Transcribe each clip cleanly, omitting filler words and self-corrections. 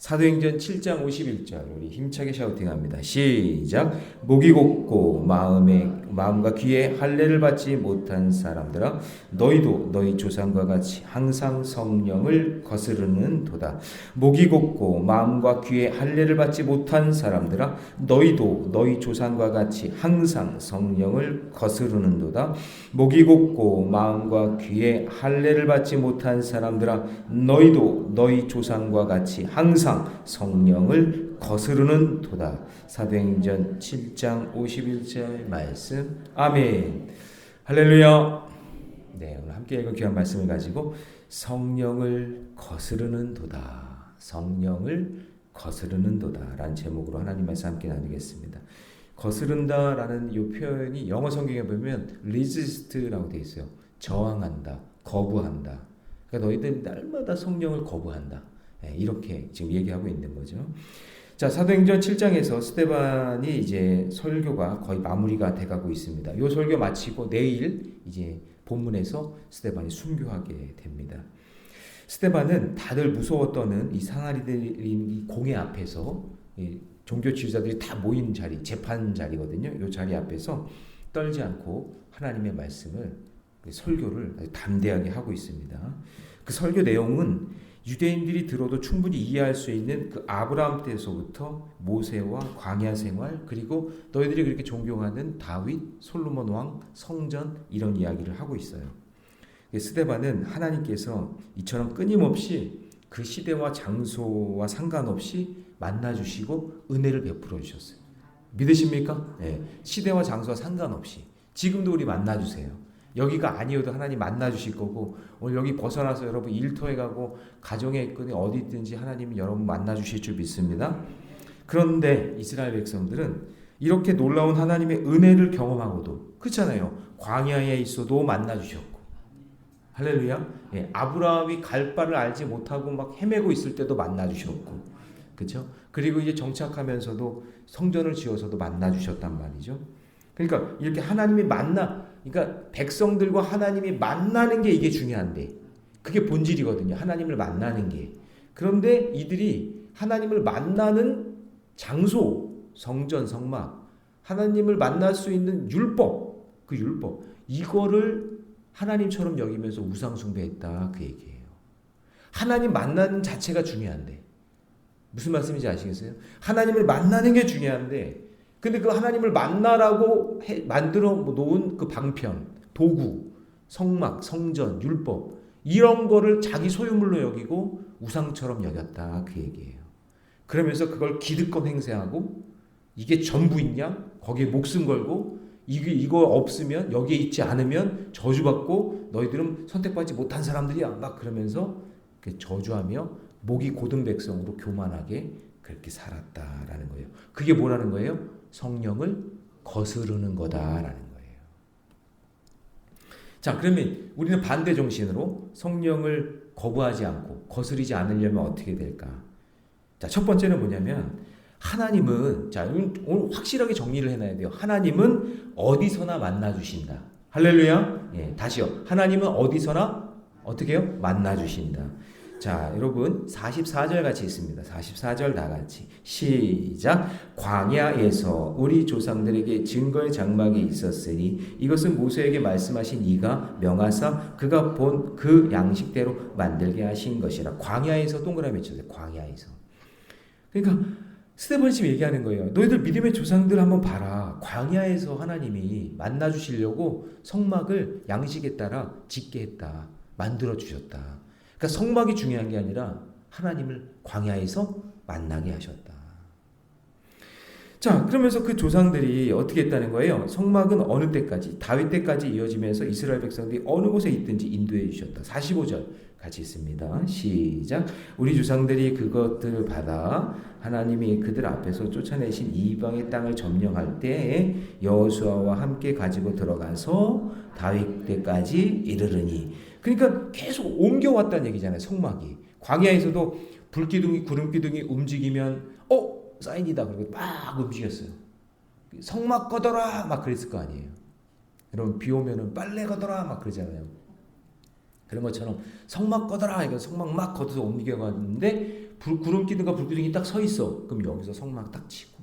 사도행전 7장 51절 우리 힘차게 샤우팅합니다. 시작. 목이 곧고 마음과 귀에 할례를 받지 못한 사람들아 너희도 너희 조상과 같이 항상 성령을 거스르는 도다. 목이 곧고 마음과 귀에 할례를 받지 못한 사람들아 너희도 너희 조상과 같이 항상 성령을 거스르는 도다. 목이 곧고 마음과 귀에 할례를 받지 못한 사람들아 너희도 너희 조상과 같이 항상 성령을 거스르는 도다. 사도행전 7장 51절 말씀. 아멘. 할렐루야. 네, 오늘 함께 읽은 귀한 말씀을 가지고 성령을 거스르는 도다. 성령을 거스르는 도다 라는 제목으로 하나님 말씀 함께 나누겠습니다. 거스른다 라는 이 표현이 영어 성경에 보면 resist라고 되어 있어요. 저항한다, 거부한다. 그러니까 너희들 날마다 성령을 거부한다. 이렇게 지금 얘기하고 있는 거죠. 자, 사도행전 7장에서 스데반이 이제 설교가 거의 마무리가 돼가고 있습니다. 이 설교 마치고 내일 이제 본문에서 스데반이 순교하게 됩니다. 스데반은 다들 무서웠던 이 상하리들인 공회 앞에서 종교 지도자들이 다 모인 자리, 재판 자리거든요. 이 자리 앞에서 떨지 않고 하나님의 말씀을 설교를 아주 담대하게 하고 있습니다. 그 설교 내용은 유대인들이 들어도 충분히 이해할 수 있는 그 아브라함 때서부터 모세와 광야 생활, 그리고 너희들이 그렇게 존경하는 다윗, 솔로몬 왕, 성전, 이런 이야기를 하고 있어요. 스데반은 하나님께서 이처럼 끊임없이 그 시대와 장소와 상관없이 만나주시고 은혜를 베풀어 주셨어요. 믿으십니까? 네. 시대와 장소와 상관없이 지금도 우리 만나주세요. 여기가 아니어도 하나님 만나주실 거고, 오늘 여기 벗어나서 여러분 일터에 가고 가정에 있거나 어디 있든지 하나님이 여러분 만나주실 줄 믿습니다. 그런데 이스라엘 백성들은 이렇게 놀라운 하나님의 은혜를 경험하고도, 그렇잖아요, 광야에 있어도 만나주셨고, 할렐루야. 예, 아브라함이 갈 바를 알지 못하고 막 헤매고 있을 때도 만나주셨고, 그렇죠? 그리고 이제 정착하면서도 성전을 지어서도 만나주셨단 말이죠. 그러니까 이렇게 하나님이 그러니까 백성들과 하나님이 만나는 게 이게 중요한데, 그게 본질이거든요. 하나님을 만나는 게. 그런데 이들이 하나님을 만나는 장소, 성전, 성막, 하나님을 만날 수 있는 율법, 그 율법, 이거를 하나님처럼 여기면서 우상 숭배했다, 그 얘기예요. 하나님 만나는 자체가 중요한데, 무슨 말씀인지 아시겠어요? 하나님을 만나는 게 중요한데, 근데 그 하나님을 만나라고 만들어 놓은 그 방편, 도구, 성막, 성전, 율법, 이런 거를 자기 소유물로 여기고 우상처럼 여겼다, 그 얘기예요. 그러면서 그걸 기득권 행세하고, 이게 전부있냐? 거기에 목숨 걸고, 이거 없으면, 여기에 있지 않으면 저주받고 너희들은 선택받지 못한 사람들이야, 막 그러면서 저주하며 목이 고든 백성으로 교만하게 그렇게 살았다라는 거예요. 그게 뭐라는 거예요? 성령을 거스르는 거다라는 거예요. 자, 그러면 우리는 반대 정신으로 성령을 거부하지 않고 거스르지 않으려면 어떻게 될까? 자, 첫 번째는 뭐냐면, 하나님은, 자, 오늘 확실하게 정리를 해놔야 돼요. 하나님은 어디서나 만나주신다. 할렐루야. 예, 다시요. 하나님은 어디서나 어떻게 해요? 만나주신다. 자, 여러분 44절 같이 있습니다. 44절 다 같이 시작. 광야에서 우리 조상들에게 증거의 장막이 있었으니 이것은 모세에게 말씀하신 이가 명하사 그가 본 그 양식대로 만들게 하신 것이라. 광야에서 동그라미 쳐주세요. 광야에서. 그러니까 스데반이 지금 얘기하는 거예요. 너희들 믿음의 조상들 한번 봐라. 광야에서 하나님이 만나주시려고 성막을 양식에 따라 짓게 했다. 만들어주셨다. 그러니까 성막이 중요한 게 아니라 하나님을 광야에서 만나게 하셨다. 자, 그러면서 그 조상들이 어떻게 했다는 거예요? 성막은 어느 때까지? 다윗 때까지 이어지면서 이스라엘 백성들이 어느 곳에 있든지 인도해 주셨다. 45절 같이 있습니다. 시작. 우리 조상들이 그것들을 받아 하나님이 그들 앞에서 쫓아내신 이방의 땅을 점령할 때에 여호수아와 함께 가지고 들어가서 다윗 때까지 이르르니. 그러니까 계속 옮겨왔다는 얘기잖아요. 성막이. 광야에서도 불기둥이 구름기둥이 움직이면 사인이다 그러고 막 움직였어요. 성막 걷어라 막 그랬을 거 아니에요. 여러분 비 오면은 빨래 걷어라 막 그러잖아요. 그런 것처럼 성막 걷어라. 이거 성막 막 걷어서 옮겨갔는데 구름 기둥과 불기둥이 딱 서 있어. 그럼 여기서 성막 딱 치고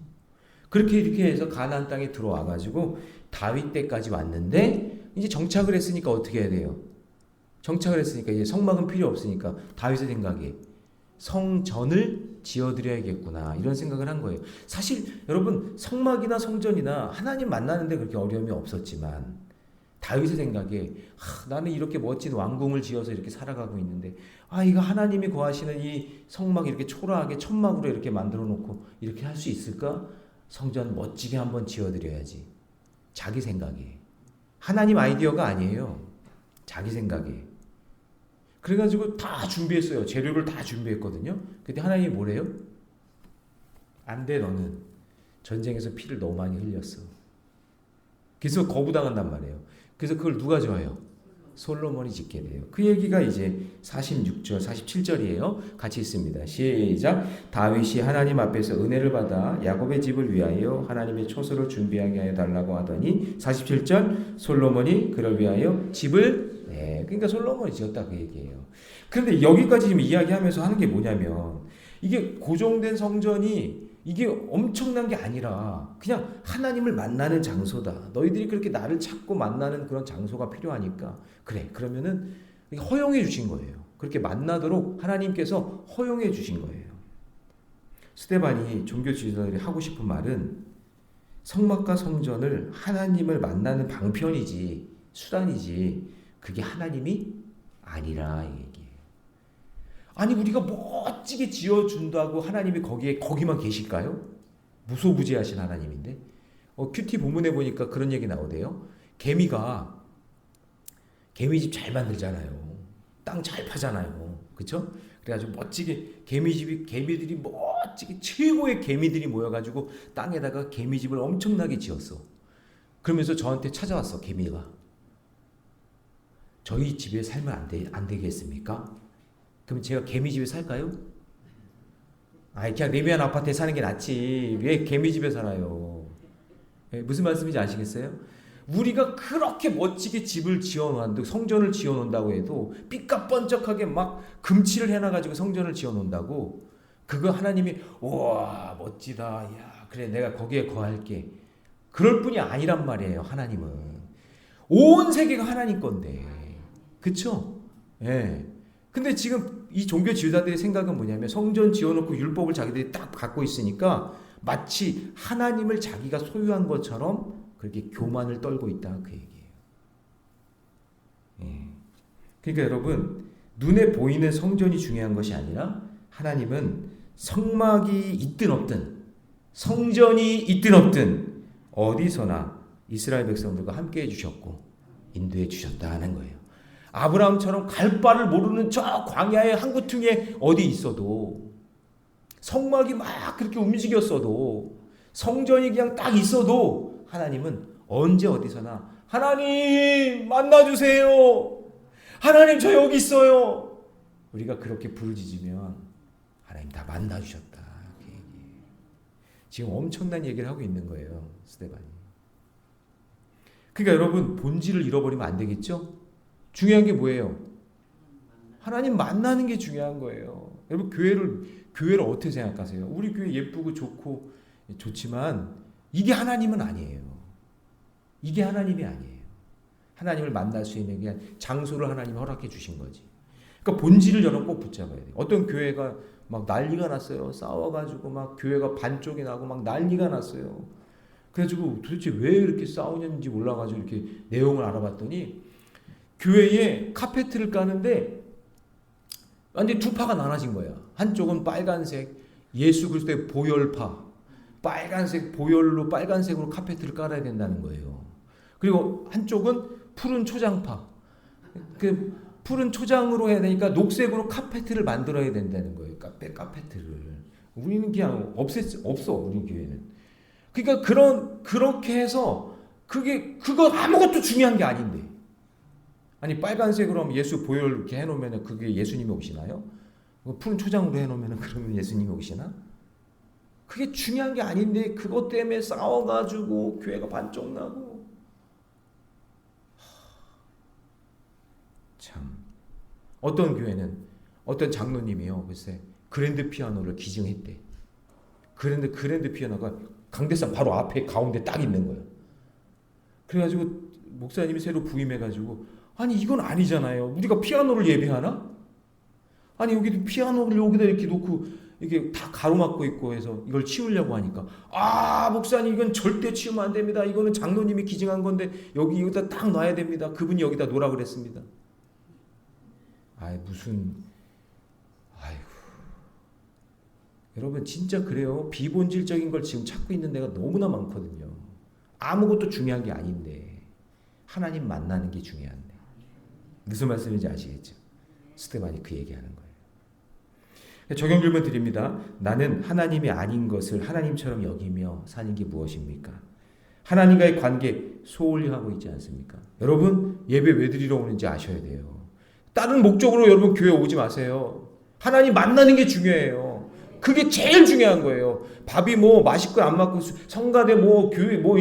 그렇게 이렇게 해서 가나안 땅에 들어와 가지고 다윗 때까지 왔는데 이제 정착을 했으니까 어떻게 해야 돼요? 정착을 했으니까 이제 성막은 필요 없으니까 다윗의 생각에 성전을 지어드려야겠구나 이런 생각을 한 거예요. 사실 여러분 성막이나 성전이나 하나님 만나는데 그렇게 어려움이 없었지만 다윗의 생각에 나는 이렇게 멋진 왕궁을 지어서 이렇게 살아가고 있는데 이거 하나님이 거하시는 이 성막 이렇게 초라하게 천막으로 이렇게 만들어 놓고 이렇게 할 수 있을까? 성전 멋지게 한번 지어드려야지. 자기 생각에. 하나님 아이디어가 아니에요. 자기 생각에. 그래가지고 다 준비했어요. 재료를 다 준비했거든요. 근데 하나님이 뭐래요? 안 돼, 너는. 전쟁에서 피를 너무 많이 흘렸어. 그래서 거부당한단 말이에요. 그래서 그걸 누가 좋아해요? 솔로몬이 짓게 돼요. 그 얘기가 이제 46절, 47절이에요. 같이 있습니다. 시작. 다윗이 하나님 앞에서 은혜를 받아 야곱의 집을 위하여 하나님의 초소를 준비하게 하여 달라고 하더니 47절 솔로몬이 그를 위하여 집을 그러니까 솔로몬이 지었다 그 얘기예요. 그런데 여기까지 지금 이야기하면서 하는 게 뭐냐면 이게 고정된 성전이 이게 엄청난 게 아니라 그냥 하나님을 만나는 장소다. 너희들이 그렇게 나를 찾고 만나는 그런 장소가 필요하니까 그래. 그러면은 허용해 주신 거예요. 그렇게 만나도록 하나님께서 허용해 주신 거예요. 스데반이 종교 지도자들이 하고 싶은 말은 성막과 성전을 하나님을 만나는 방편이지 수단이지 그게 하나님이 아니라 이 얘기예요. 아니 우리가 멋지게 지어준다고 하나님이 거기만 계실까요? 무소부지하신 하나님인데 큐티 본문에 보니까 그런 얘기 나오대요. 개미집 잘 만들잖아요. 땅 잘 파잖아요. 그렇죠? 그래가지고 멋지게 개미들이 멋지게 최고의 개미들이 모여가지고 땅에다가 개미집을 엄청나게 지었어. 그러면서 저한테 찾아왔어. 개미가. 저희 집에 살면 안 되겠습니까? 그럼 제가 개미집에 살까요? 그냥 레미안 아파트에 사는 게 낫지. 왜 개미집에 살아요? 무슨 말씀인지 아시겠어요? 우리가 그렇게 멋지게 집을 지어놓는다고 성전을 지어놓는다고 해도 삐까뻔쩍하게 막 금칠을 해놔가지고 성전을 지어놓는다고 그거 하나님이 우와 멋지다. 야 그래 내가 거기에 거할게. 그럴 뿐이 아니란 말이에요. 하나님은 온 세계가 하나님 건데 그쵸? 예. 근데 지금 이 종교 지도자들의 생각은 뭐냐면 성전 지어놓고 율법을 자기들이 딱 갖고 있으니까 마치 하나님을 자기가 소유한 것처럼 그렇게 교만을 떨고 있다 그 얘기예요. 예. 그러니까 여러분 눈에 보이는 성전이 중요한 것이 아니라 하나님은 성막이 있든 없든 성전이 있든 없든 어디서나 이스라엘 백성들과 함께 해주셨고 인도해 주셨다는 거예요. 아브라함처럼 갈 바를 모르는 저 광야의 항구퉁에 어디 있어도 성막이 막 그렇게 움직였어도 성전이 그냥 딱 있어도 하나님은 언제 어디서나 하나님 만나주세요. 하나님 저 여기 있어요. 우리가 그렇게 부르짖으면 하나님 다 만나주셨다. 그 얘기예요. 지금 엄청난 얘기를 하고 있는 거예요. 스데반이. 그러니까 여러분 본질을 잃어버리면 안 되겠죠? 중요한 게 뭐예요? 하나님 만나는 게 중요한 거예요. 여러분 교회를 어떻게 생각하세요? 우리 교회 예쁘고 좋고 좋지만 이게 하나님은 아니에요. 이게 하나님이 아니에요. 하나님을 만날 수 있는 그냥 장소를 하나님이 허락해 주신 거지. 그러니까 본질을 여러분 꼭 붙잡아야 돼요. 어떤 교회가 막 난리가 났어요. 싸워가지고 막 교회가 반쪽이 나고 막 난리가 났어요. 그래가지고 도대체 왜 이렇게 싸우는지 몰라가지고 이렇게 내용을 알아봤더니 교회에 카페트를 까는데 완전히 두 파가 나눠진 거야. 한쪽은 빨간색 예수 그리스도의 보혈파, 빨간색 보혈로 빨간색으로 카페트를 깔아야 된다는 거예요. 그리고 한쪽은 푸른 초장파, 그 푸른 초장으로 해야 되니까 녹색으로 카페트를 만들어야 된다는 거예요. 카페트를. 우리는 그냥 없어 우리 교회는. 그러니까 그렇게 해서 그거 아무것도 중요한 게 아닌데. 아니 빨간색으로 하면 예수 보혈 이렇게 해놓으면 그게 예수님이 오시나요? 푸른 초장으로 해놓으면 그러면 예수님이 오시나? 그게 중요한 게 아닌데 그것 때문에 싸워가지고 교회가 반쪽 나고 참 어떤 교회는 어떤 장로님이요, 글쎄 그랜드 피아노를 기증했대. 그랜드 피아노가 강대상 바로 앞에 가운데 딱 있는 거예요. 그래가지고 목사님이 새로 부임해가지고 아니 이건 아니잖아요. 우리가 피아노를 예배하나? 아니 여기도 피아노를 여기다 이렇게 놓고 이게 다 가로막고 있고 해서 이걸 치우려고 하니까 아 목사님 이건 절대 치우면 안 됩니다. 이거는 장로님이 기증한 건데 여기다 딱 놔야 됩니다. 그분이 여기다 놓으라 그랬습니다. 아이 무슨 아이고 여러분 진짜 그래요. 비본질적인 걸 지금 찾고 있는 데가 너무나 많거든요. 아무것도 중요한 게 아닌데 하나님 만나는 게 중요한데 무슨 말씀인지 아시겠죠? 스테반이 그 얘기하는 거예요. 적용 질문 드립니다. 나는 하나님이 아닌 것을 하나님처럼 여기며 사는 게 무엇입니까? 하나님과의 관계 소홀히 하고 있지 않습니까? 여러분 예배 왜 드리러 오는지 아셔야 돼요. 다른 목적으로 여러분 교회 오지 마세요. 하나님 만나는 게 중요해요. 그게 제일 중요한 거예요. 밥이 뭐 맛있고 안 맞고 성가대 뭐 교회 뭐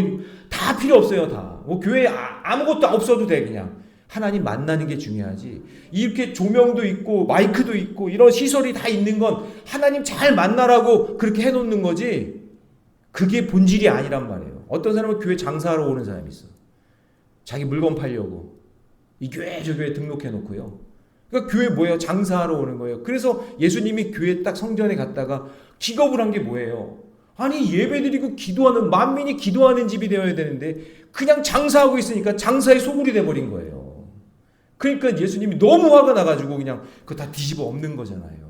다 필요 없어요. 다. 뭐 교회에 아무것도 없어도 돼 그냥. 하나님 만나는 게 중요하지. 이렇게 조명도 있고 마이크도 있고 이런 시설이 다 있는 건 하나님 잘 만나라고 그렇게 해놓는 거지. 그게 본질이 아니란 말이에요. 어떤 사람은 교회 장사하러 오는 사람이 있어. 자기 물건 팔려고 이 교회 저 교회 등록해놓고요. 그러니까 교회 뭐예요? 장사하러 오는 거예요. 그래서 예수님이 교회 딱 성전에 갔다가 기겁을 한 게 뭐예요? 아니 예배드리고 기도하는 만민이 기도하는 집이 되어야 되는데 그냥 장사하고 있으니까 장사의 소굴이 돼버린 거예요. 그러니까 예수님이 너무 화가 나가지고 그냥 그거 다 뒤집어 엎는 거잖아요.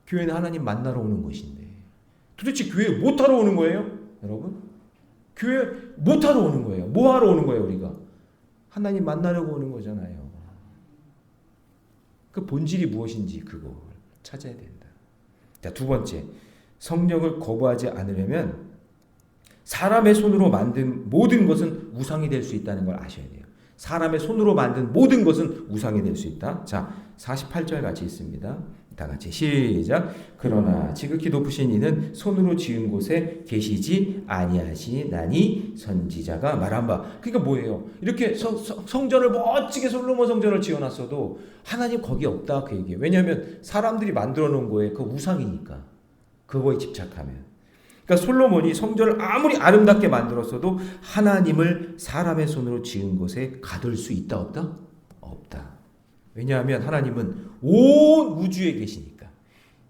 교회는 하나님 만나러 오는 곳인데 도대체 교회 뭐 하러 오는 거예요? 여러분? 교회 뭐 하러 오는 거예요? 뭐 하러 오는 거예요 우리가? 하나님 만나려고 오는 거잖아요. 그 본질이 무엇인지 그걸 찾아야 된다. 자, 두 번째. 성령을 거부하지 않으려면 사람의 손으로 만든 모든 것은 우상이 될 수 있다는 걸 아셔야 돼요. 사람의 손으로 만든 모든 것은 우상이 될 수 있다. 자, 48절 같이 있습니다. 다 같이 시작. 그러나 지극히 높으신 이는 손으로 지은 곳에 계시지 아니하시나니 선지자가 말한 바. 그러니까 뭐예요? 이렇게 성전을 멋지게 솔로몬 성전을 지어놨어도 하나님 거기 없다 그 얘기예요. 왜냐하면 사람들이 만들어 놓은 거에 그 우상이니까. 그거에 집착하면. 그러니까 솔로몬이 성전을 아무리 아름답게 만들었어도 하나님을 사람의 손으로 지은 곳에 가둘 수 있다 없다? 없다. 왜냐하면 하나님은 온 우주에 계시니까.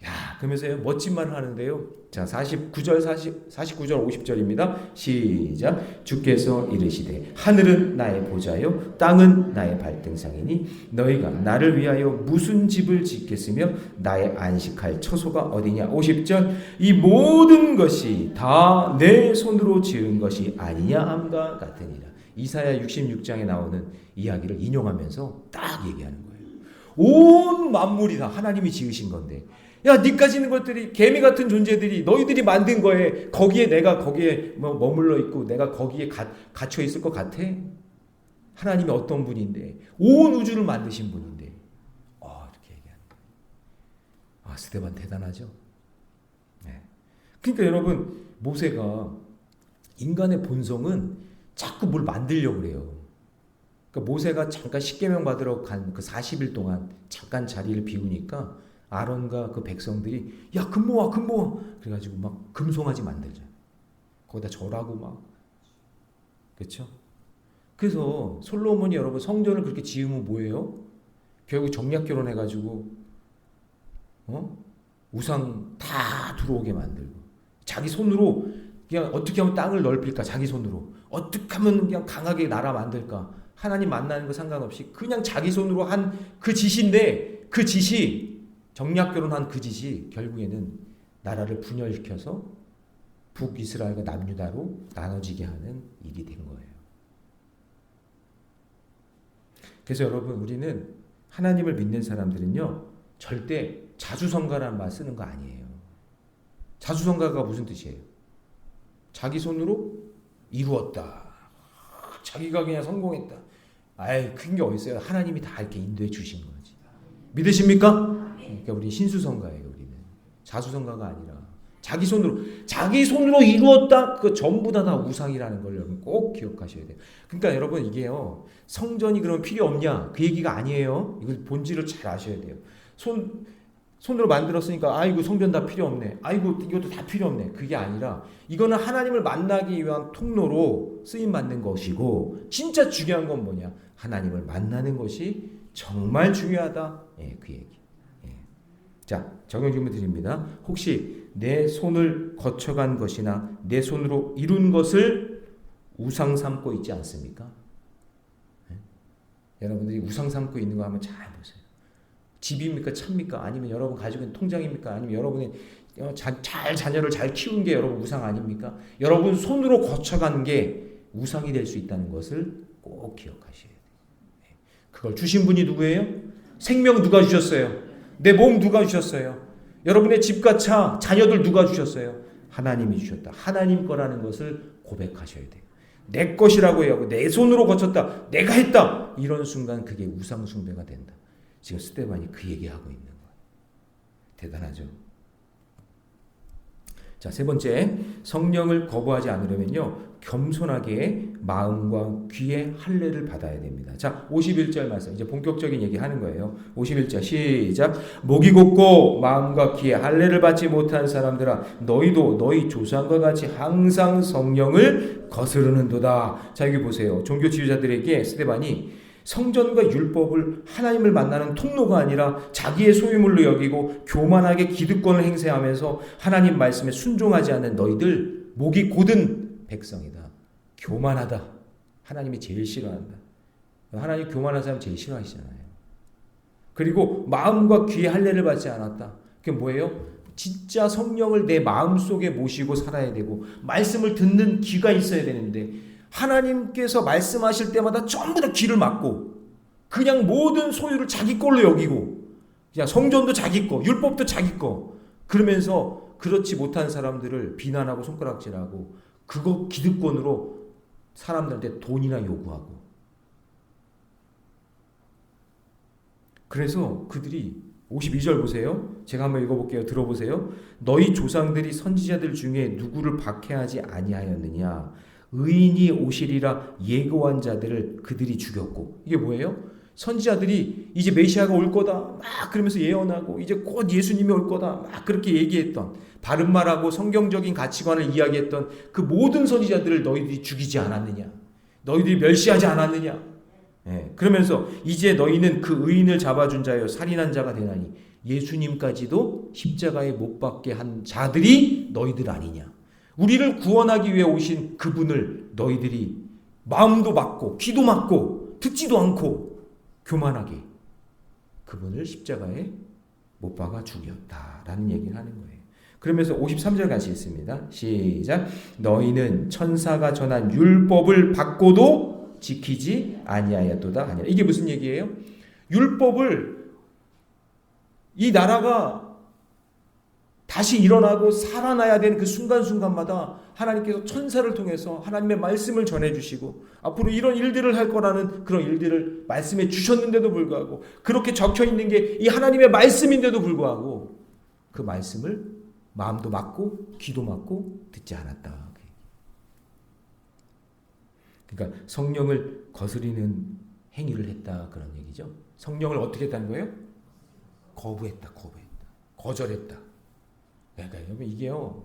야, 그러면서 멋진 말을 하는데요. 자, 49절 50절입니다. 시작. 주께서 이르시되 하늘은 나의 보좌요 땅은 나의 발등상이니 너희가 나를 위하여 무슨 집을 짓겠으며 나의 안식할 처소가 어디냐. 50절. 이 모든 것이 다 내 손으로 지은 것이 아니냐 함과 같으니라. 이사야 66장에 나오는 이야기를 인용하면서 딱 얘기하는 거예요. 온 만물이 다 하나님이 지으신 건데 야, 니까지 있는 것들이 개미 같은 존재들이 너희들이 만든 거에 거기에 내가 거기에 뭐 머물러 있고 내가 거기에 갇혀 있을 것 같아? 하나님이 어떤 분인데 온 우주를 만드신 분인데 이렇게 얘기하는 거예요. 스데반 대단하죠. 네. 그러니까 여러분 모세가 인간의 본성은 자꾸 뭘 만들려고 그래요. 그러니까 모세가 잠깐 십계명 받으러 간 그 40일 동안 잠깐 자리를 비우니까 아론과 그 백성들이 야 금모아 그래가지고 막 금송아지 만들자. 거기다 절하고 막 그렇죠? 그래서 솔로몬이 여러분 성전을 그렇게 지으면 뭐예요? 결국 정략 결혼해가지고 우상 다 들어오게 만들고 자기 손으로 그냥 어떻게 하면 땅을 넓힐까 자기 손으로 어떻게 하면 그냥 강하게 나라 만들까 하나님 만나는 거 상관없이 그냥 자기 손으로 한 그 짓인데 그 짓이 정략 결혼한 그 짓이 결국에는 나라를 분열시켜서 북이스라엘과 남유다로 나눠지게 하는 일이 된 거예요. 그래서 여러분 우리는 하나님을 믿는 사람들은요 절대 자수성가라는 말 쓰는 거 아니에요. 자수성가가 무슨 뜻이에요? 자기 손으로 이루었다. 자기가 그냥 성공했다. 큰 게 어디 있어요? 하나님이 다 이렇게 인도해 주신 거지. 믿으십니까? 그러니까 우리 신수성가예요. 우리는 자수성가가 아니라 자기 손으로 이루었다. 그 전부 다 우상이라는 걸 여러분 꼭 기억하셔야 돼요. 그러니까 여러분 이게요. 성전이 그러면 필요 없냐? 그 얘기가 아니에요. 이거 본질을 잘 아셔야 돼요. 손으로 만들었으니까 아이고 성전 다 필요 없네. 아이고 이것도 다 필요 없네. 그게 아니라 이거는 하나님을 만나기 위한 통로로 쓰임 받는 것이고 진짜 중요한 건 뭐냐? 하나님을 만나는 것이 정말 중요하다. 예, 그 얘기. 예. 자, 적용 질문 드립니다. 혹시 내 손을 거쳐간 것이나 내 손으로 이룬 것을 우상 삼고 있지 않습니까? 예? 여러분들이 우상 삼고 있는 거 한번 잘 보세요. 집입니까? 차입니까? 아니면 여러분 가지고 있는 통장입니까? 아니면 여러분이 자녀를 잘 키운 게 여러분 우상 아닙니까? 여러분 손으로 거쳐간 게 우상이 될 수 있다는 것을 꼭 기억하셔야 돼요. 그걸 주신 분이 누구예요? 생명 누가 주셨어요? 내 몸 누가 주셨어요? 여러분의 집과 차, 자녀들 누가 주셨어요? 하나님이 주셨다. 하나님 거라는 것을 고백하셔야 돼요. 내 것이라고 해요. 내 손으로 거쳤다. 내가 했다. 이런 순간 그게 우상 숭배가 된다. 지금 스데반이 그 얘기하고 있는 거예요. 대단하죠. 자, 세 번째, 성령을 거부하지 않으려면요 겸손하게 마음과 귀의 할례를 받아야 됩니다. 자, 51절 말씀 이제 본격적인 얘기 하는 거예요. 51절 시작. 목이 곧고 마음과 귀의 할례를 받지 못한 사람들아 너희도 너희 조상과 같이 항상 성령을 거스르는도다. 자, 여기 보세요. 종교 지도자들에게 스데반이 성전과 율법을 하나님을 만나는 통로가 아니라 자기의 소유물로 여기고 교만하게 기득권을 행세하면서 하나님 말씀에 순종하지 않는 너희들 목이 곧은 백성이다. 교만하다. 하나님이 제일 싫어한다. 하나님 교만한 사람 제일 싫어하시잖아요. 그리고 마음과 귀의 할례를 받지 않았다. 그게 뭐예요? 진짜 성령을 내 마음속에 모시고 살아야 되고 말씀을 듣는 귀가 있어야 되는데 하나님께서 말씀하실 때마다 전부 다 귀를 막고 그냥 모든 소유를 자기 걸로 여기고 그냥 성전도 자기 거, 율법도 자기 거 그러면서 그렇지 못한 사람들을 비난하고 손가락질하고 그거 기득권으로 사람들한테 돈이나 요구하고 그래서 그들이 52절 보세요. 제가 한번 읽어볼게요. 들어보세요. 너희 조상들이 선지자들 중에 누구를 박해하지 아니하였느냐 의인이 오시리라 예고한 자들을 그들이 죽였고 이게 뭐예요? 선지자들이 이제 메시아가 올 거다 막 그러면서 예언하고 이제 곧 예수님이 올 거다 막 그렇게 얘기했던 바른 말하고 성경적인 가치관을 이야기했던 그 모든 선지자들을 너희들이 죽이지 않았느냐 너희들이 멸시하지 않았느냐 예, 그러면서 이제 너희는 그 의인을 잡아준 자여 살인한 자가 되나니 예수님까지도 십자가에 못 박게 한 자들이 너희들 아니냐 우리를 구원하기 위해 오신 그분을 너희들이 마음도 막고 귀도 막고 듣지도 않고 교만하게 그분을 십자가에 못 박아 죽였다라는 얘기를 하는 거예요. 그러면서 53절 같이 읽습니다. 시작. 너희는 천사가 전한 율법을 받고도 지키지 아니하였도다 하니라. 이게 무슨 얘기예요? 율법을 이 나라가 다시 일어나고 살아나야 되는 그 순간순간마다 하나님께서 천사를 통해서 하나님의 말씀을 전해주시고 앞으로 이런 일들을 할 거라는 그런 일들을 말씀해 주셨는데도 불구하고 그렇게 적혀있는 게 이 하나님의 말씀인데도 불구하고 그 말씀을 마음도 막고 귀도 막고 듣지 않았다. 그러니까 성령을 거스리는 행위를 했다 그런 얘기죠. 성령을 어떻게 했다는 거예요? 거부했다. 거절했다. 그러니까 여러분 이게요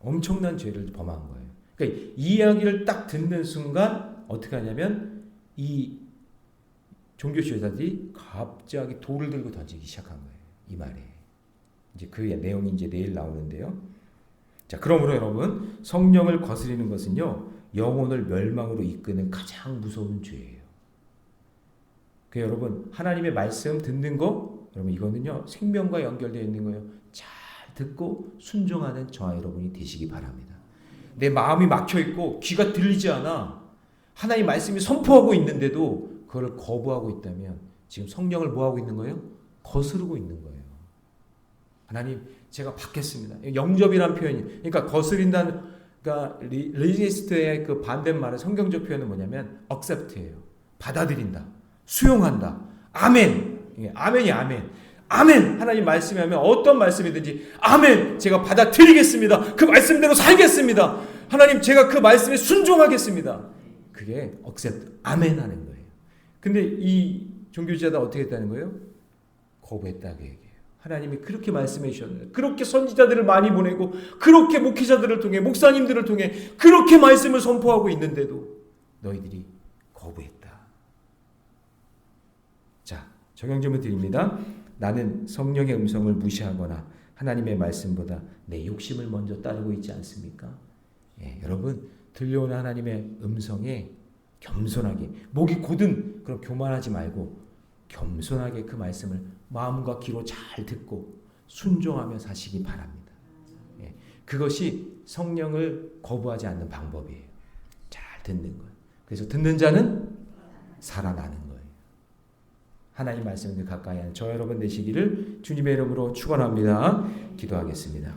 엄청난 죄를 범한 거예요. 그러니까 이 이야기를 딱 듣는 순간 어떻게 하냐면 이 종교 지도자들이 갑자기 돌을 들고 던지기 시작한 거예요. 이 말에 이제 그 내용이 이제 내일 나오는데요. 자, 그러므로 여러분 성령을 거스리는 것은요 영혼을 멸망으로 이끄는 가장 무서운 죄예요. 그 여러분 하나님의 말씀 듣는 거 여러분 이거는요 생명과 연결되어 있는 거예요. 잘 듣고 순종하는 저와 여러분이 되시기 바랍니다. 내 마음이 막혀있고 귀가 들리지 않아 하나님 말씀이 선포하고 있는데도 그걸 거부하고 있다면 지금 성령을 뭐하고 있는 거예요? 거스르고 있는 거예요. 하나님 제가 받겠습니다. 영접이라는 표현이 그러니까 거스린다는 그러니까 레지스트의 그 반대말은 성경적 표현은 뭐냐면 accept예요. 받아들인다. 수용한다. 아멘. 아멘이 아멘. 아멘. 하나님 말씀이 하면 어떤 말씀이든지 아멘. 제가 받아들이겠습니다. 그 말씀대로 살겠습니다. 하나님 제가 그 말씀에 순종하겠습니다. 그게 억셉트 아멘 하는 거예요. 근데 이 종교지자들 어떻게 했다는 거예요? 거부했다고 얘기해요. 하나님이 그렇게 말씀해 주셨는데, 그렇게 선지자들을 많이 보내고, 그렇게 목회자들을 통해, 목사님들을 통해 그렇게 말씀을 선포하고 있는데도 너희들이 거부했다. 자, 적용 질문 드립니다. 나는 성령의 음성을 무시하거나 하나님의 말씀보다 내 욕심을 먼저 따르고 있지 않습니까? 예, 여러분 들려오는 하나님의 음성에 겸손하게, 목이 곧은 그런 교만하지 말고 겸손하게 그 말씀을 마음과 귀로 잘 듣고 순종하며 사시기 바랍니다. 예, 그것이 성령을 거부하지 않는 방법이에요. 잘 듣는 거예요. 그래서 듣는 자는 살아나는 거예요. 하나님 말씀에 가까이 하는 저 여러분 되시기를 주님의 이름으로 축원합니다. 기도하겠습니다.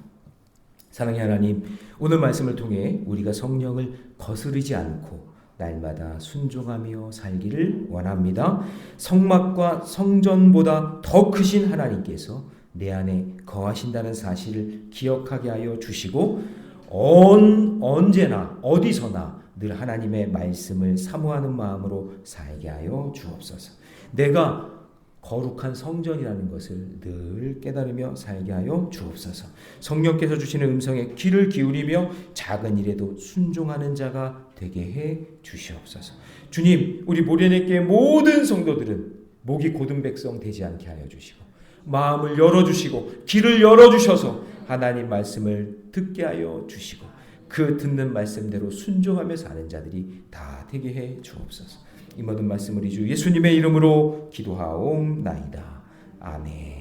사랑의 하나님, 오늘 말씀을 통해 우리가 성령을 거스르지 않고 날마다 순종하며 살기를 원합니다. 성막과 성전보다 더 크신 하나님께서 내 안에 거하신다는 사실을 기억하게 하여 주시고 언제나 어디서나 늘 하나님의 말씀을 사모하는 마음으로 살게 하여 주옵소서. 내가 거룩한 성전이라는 것을 늘 깨달으며 살게 하여 주옵소서. 성령께서 주시는 음성에 귀를 기울이며 작은 일에도 순종하는 자가 되게 해 주시옵소서. 주님, 우리 모래내교의 모든 성도들은 목이 곧은 백성 되지 않게 하여 주시고 마음을 열어주시고 귀를 열어주셔서 하나님 말씀을 듣게 하여 주시고 그 듣는 말씀대로 순종하며 사는 자들이 다 되게 해 주옵소서. 이 모든 말씀을 주 예수님의 이름으로 기도하옵나이다. 아멘.